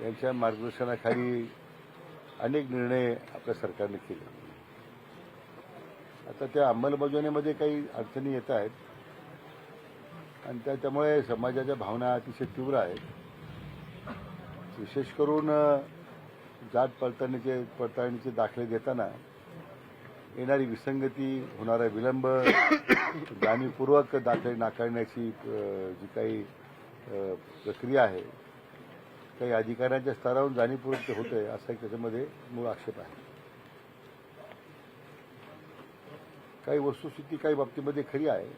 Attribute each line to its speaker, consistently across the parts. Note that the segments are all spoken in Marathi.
Speaker 1: यांच्या मार्गदर्शनाखाली अनेक निर्णय आपल्या सरकारने केले. आता त्या अंमलबजावणीमध्ये काही अडचणी येत आहेत आणि त्यामुळे समाजाच्या भावना अतिशय तीव्र आहेत. विशेष करून जात पडताळणीचे दाखले देताना येणारी विसंगती, होणारा विलंब, जाणीवपूर्वक दाखले नाकारण्याची जी काही प्रक्रिया आहे, काही अधिकाऱ्यांच्या स्तरावरून जाणीवपूर्वक ते होत आहे, असा एक त्याच्यामध्ये मूळ आक्षेप आहे. काही वस्तुस्थिती काही बाबतीमध्ये खरी आहे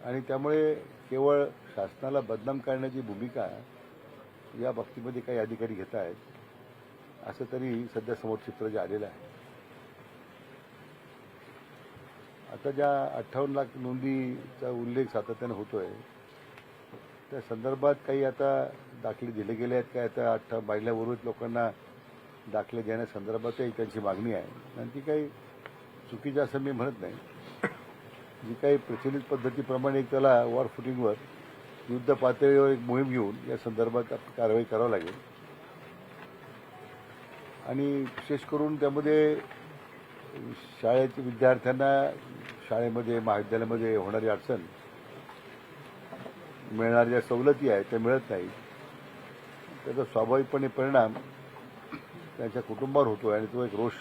Speaker 1: आणि त्यामुळे केवळ शासनाला बदनाम करण्याची भूमिका या बाबतीमध्ये काही अधिकारी घेत आहेत, असं तरी सध्या समोर चित्र जे आलेलं आहे. आता ज्या 58 लाख नोंदीचा उल्लेख सातत्यानं होतोय, त्या संदर्भात काही आता दाखले दिले गेले आहेत काय, आता महिला उर्वरित लोकांना दाखले देण्यासंदर्भातही त्यांची मागणी आहे आणि ती काही चुकीची असं मी म्हणत नाही. जी काही प्रचलित पद्धतीप्रमाणे एक त्याला वॉर फुटिंगवर युद्ध पातळीवर एक मोहीम घेऊन या संदर्भात कारवाई करावी लागेल आणि विशेष करून त्यामध्ये शाळेच्या विद्यार्थ्यांना शाळेमध्ये महाविद्यालयामध्ये होणारी अडचण, मिळणाऱ्या ज्या सवलती आहेत त्या मिळत नाहीत, त्याचा स्वाभाविकपणे परिणाम त्यांच्या कुटुंबावर होतो आणि तो एक रोष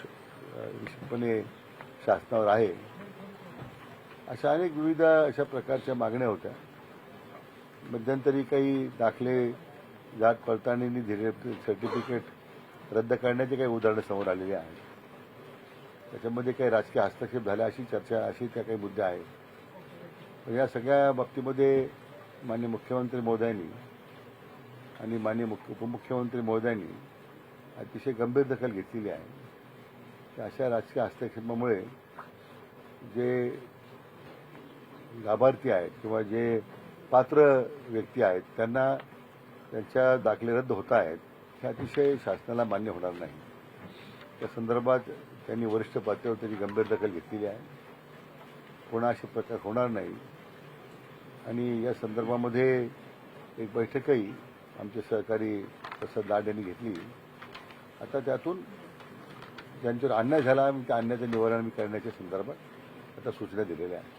Speaker 1: निश्चितपणे शासनावर आहे. अशा अनेक विविध अशा प्रकारच्या मागण्या होत्या. मध्यंतरी काही दाखले जात पडताळणीने दिलेले सर्टिफिकेट रद्द करण्याचे काही उदाहरणं समोर आलेली आहेत. त्याच्यामध्ये काही राजकीय हस्तक्षेप झाला अशी चर्चा, अशी त्या काही मुद्दे आहेत. पण या सगळ्या बाबतीमध्ये माननीय मुख्यमंत्री महोदयांनी आणि माननीय उपमुख्यमंत्री महोदयांनी अतिशय गंभीर दखल घेतलेली आहे. अशा राजकीय हस्तक्षेपामुळे जे लाभार्थी आहेत किंवा जे पात्र व्यक्ती आहेत त्यांना त्यांच्या दाखले रद्द होत आहेत, हे अतिशय शासनाला मान्य होणार नाही. त्या संदर्भात त्यांनी वरिष्ठ पातळीवर त्याची गंभीर दखल घेतलेली आहे. पुन्हा असे प्रकार होणार नाही आणि या संदर्भामध्ये एक बैठकही आमचे सहकारी प्रसाद लाड यांनी घेतली. आता त्यातून ज्यांच्यावर अन्याय झाला त्या अन्यायाचं निवारण करण्याच्या संदर्भात आता सूचना दिलेल्या आहेत.